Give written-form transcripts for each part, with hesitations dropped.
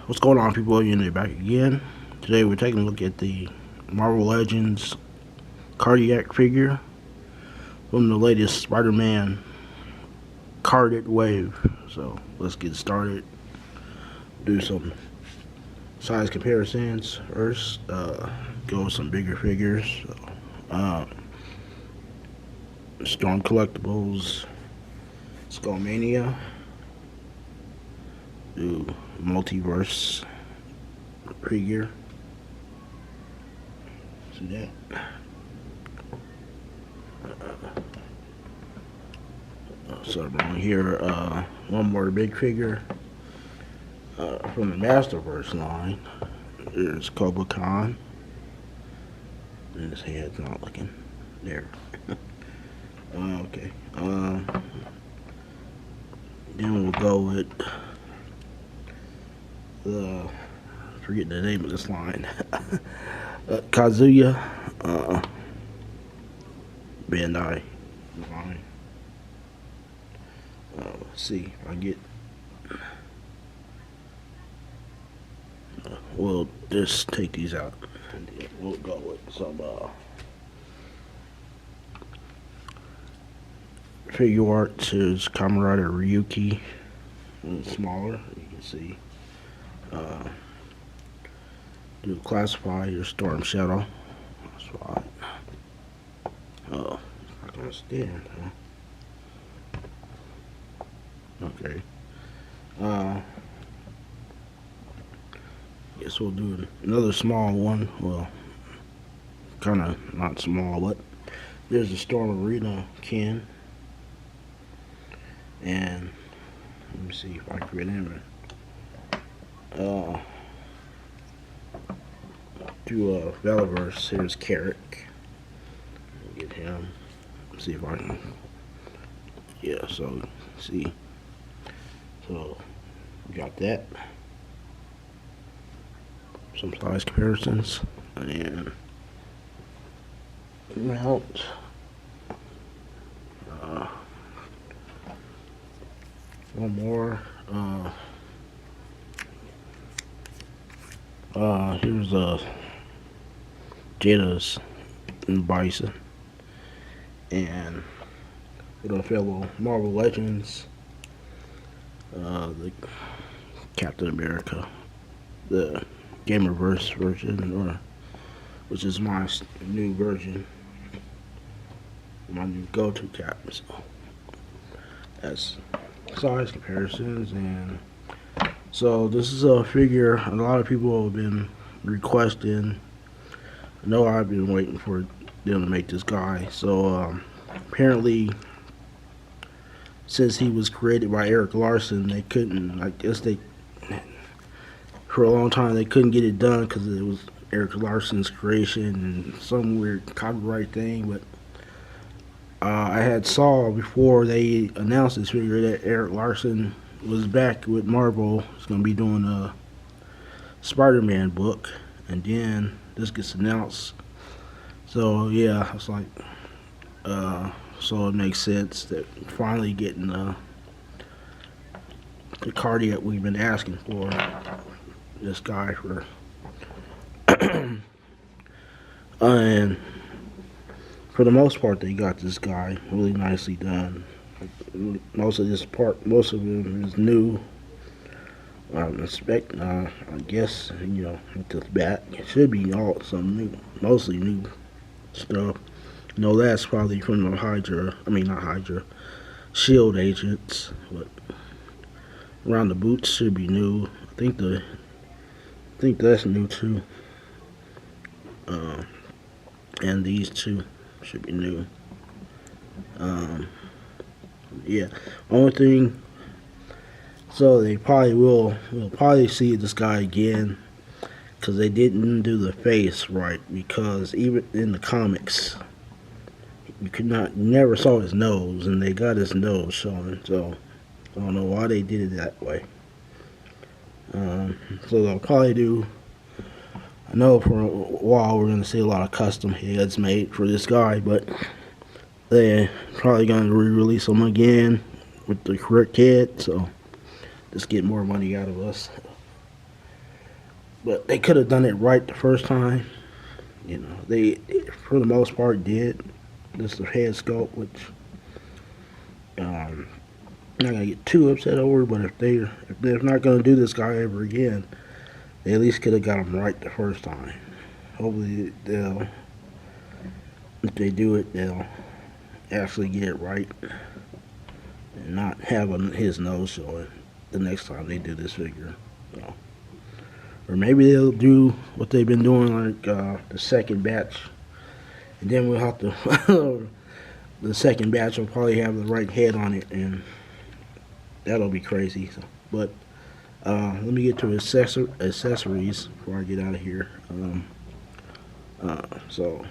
What's going on, people? You're back again. Today we're taking a look at the Marvel Legends cardiac figure from the latest Spider-Man carded wave. So let's get started. Do some size comparisons first. Go with some bigger figures. Storm Collectibles, Skullmania. Do multiverse figure. See that? So wrong here. One more big figure from the Masterverse line. There's Cobra Khan. And his head's not looking there. Okay. Then we'll go with forget the name of this line. Kazuya Bandai line. Let's see if I get. We'll just take these out. And then we'll go with some figure art. Is Kamerada Ryuki, a little smaller. You can see. Do classify your Storm Shadow. That's right. Oh, I can't stand, huh? Okay. Guess we'll do another small one. Well, kind of not small, but there's a Storm Arena Ken. And let me see if I can get in there. To Veliverse, here's Carrick. Get him. See if I can. Yeah, so see. So we got that. Some size comparisons. And mount. One more. Here's Jada's and Bison, and with a fellow Marvel Legends, the Captain America, the Gamerverse version, or which is my new version, my new go-to cap. So that's size comparisons, and so this is a figure a lot of people have been requesting. I know I've been waiting for them to make this guy. So apparently, since he was created by Eric Larson, they couldn't. I guess they, for a long time, they couldn't get it done because it was Eric Larson's creation and some weird copyright thing. But I had saw before they announced this figure that Eric Larson was back with Marvel. He's gonna be doing a Spider-Man book, and then this gets announced. So yeah, it's like so it makes sense that finally getting the card that we've been asking for. This guy for and for the most part they got this guy really nicely done. Most of him is new. I guess, with this bat, it should be all some new, mostly new stuff. No, that's probably from the not Hydra, Shield agents, but around the boots should be new. I think that's new too. And these two should be new. Yeah, only thing. So they we'll probably see this guy again because they didn't do the face right, because even in the comics you never saw his nose, and they got his nose showing. So I don't know why they did it that way. So they'll probably do. I know for a while we're gonna see a lot of custom heads made for this guy, but they're probably gonna re-release them again with the correct head. So just get more money out of us. but they could have done it right the first time. You know, they for the most part did. This is the head sculpt, which I'm not gonna get too upset over. But if they're not gonna do this guy ever again, they at least could have got him right the first time. Hopefully they'll, if they do it, they'll actually get it right and not have his nose showing the next time they do this figure. So. Or maybe they'll do what they've been doing, like the second batch, and then we'll have to. The second batch will probably have the right head on it, and that'll be crazy. So, but let me get to accessories before I get out of here. So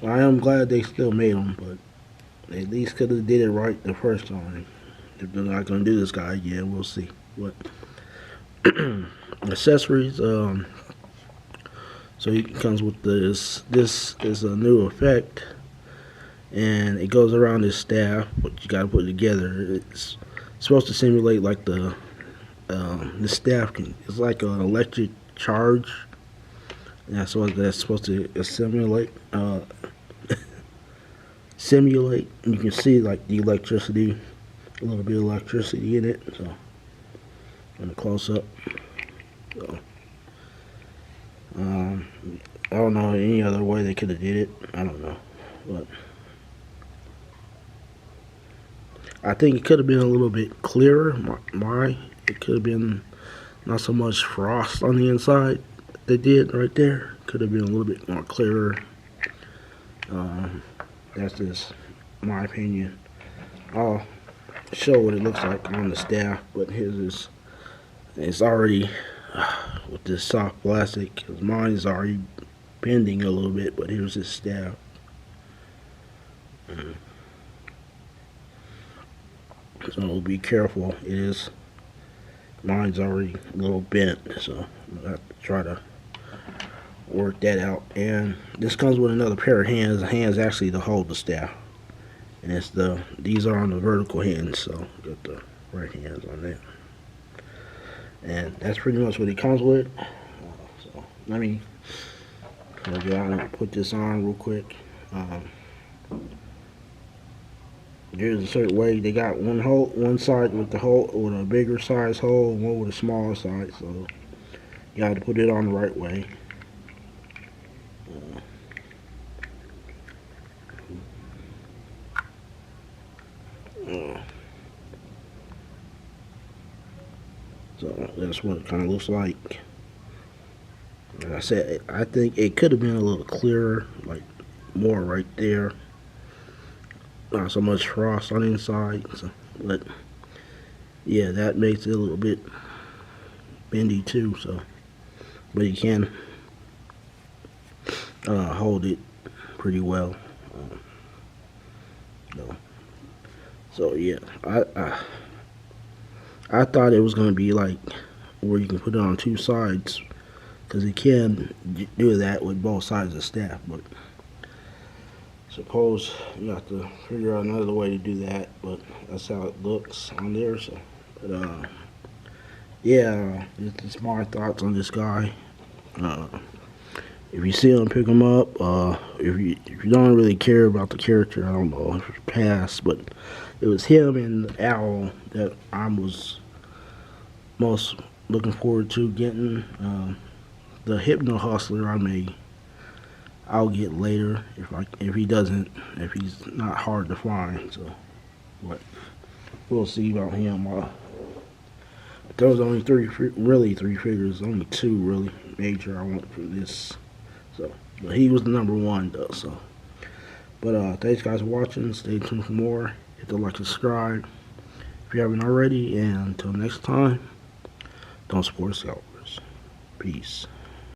I am glad they still made them, but they at least could have did it right the first time. If they're not gonna do this guy again, we'll see. But accessories, so it comes with this. This is a new effect, and it goes around his staff, but you gotta put it together. It's supposed to simulate like the staff it's like an electric charge. That's what that's supposed to simulate. Simulate. And you can see like the electricity, a little bit of electricity in it. So, in a close up. So, I don't know any other way they could have did it. I don't know, but I think it could have been a little bit clearer. It could have been not so much frost on the inside. They did right there. Could have been a little bit more clearer. That's just my opinion. I'll show what it looks like on the staff, but his is it's already with this soft plastic. Mine is already bending a little bit, but here's his staff. So be careful. Mine's already a little bent, so I have to try to work that out. And this comes with another pair of hands. The hands actually to hold the staff, and these are on the vertical hands, so got the right hands on that. And that's pretty much what it comes with. So let me go out and put this on real quick. There's a certain way they got one side with a bigger size hole, and one with a smaller side. So you got to put it on the right way. So that's what it kind of looks like. Like I said, I think it could have been a little clearer, like more right there. Not so much frost on the inside, so, but yeah, that makes it a little bit bendy too. So, but you can hold it pretty well. So yeah, I thought it was gonna be like where you can put it on two sides, because you can do that with both sides of the staff, but suppose you have to figure out another way to do that. But that's how it looks on there. So, but yeah, it's my thoughts on this guy. If you see him, pick him up. If you don't really care about the character, I don't know if it's past, but it was him and the Owl that I was most looking forward to getting. The Hypno Hustler I'll get later if he's not hard to find. So, but we'll see about him. There was only three figures, only two really major I want for this. So, but he was the number one though. So, but thanks guys for watching. Stay tuned for more. Hit the like, subscribe if you haven't already, and until next time, don't support scalpers. Peace.